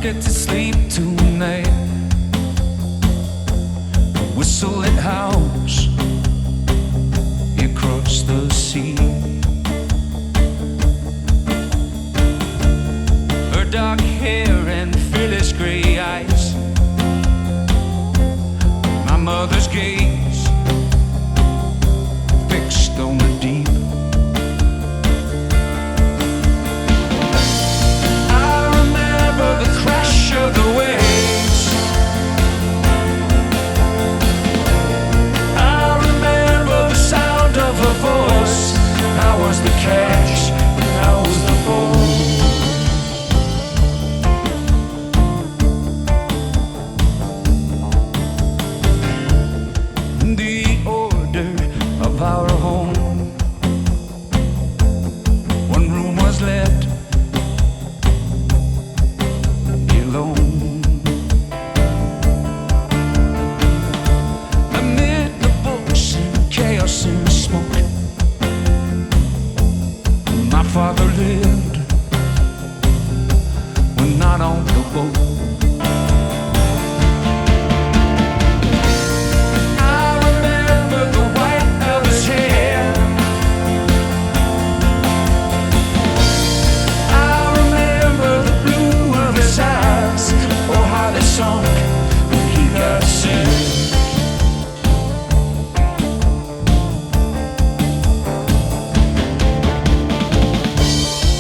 get to sleep tonight. Whistle it howls across the sea. Her dark hair and fearless gray eyes, my mother's gaze fixed on the deep. I remember the crash of the waves. I remember the sound of her voice. I was the catch, and I was the ball. The order of our home, one room was left alone. Amid the books and chaos and smoke, my father lived when not on the boat. Sunk when he got sick.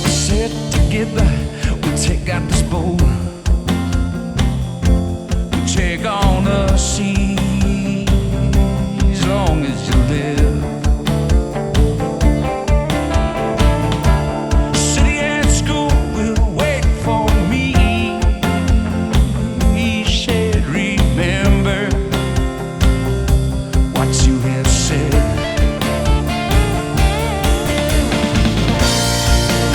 We said together, we take out this boat, we take on the sea as long as you live. City and school will wait for me. Remember what you have said.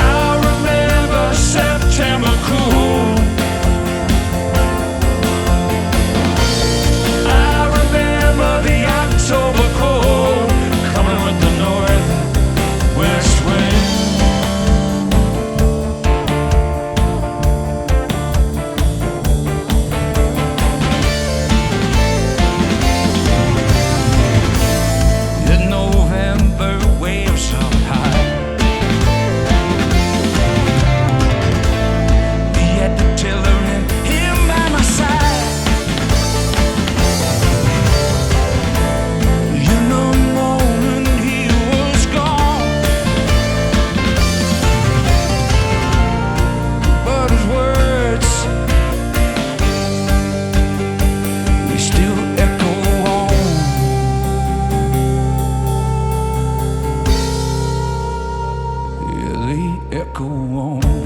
I remember September cool. I remember the October cold, coming with the northwest wind. Echo on.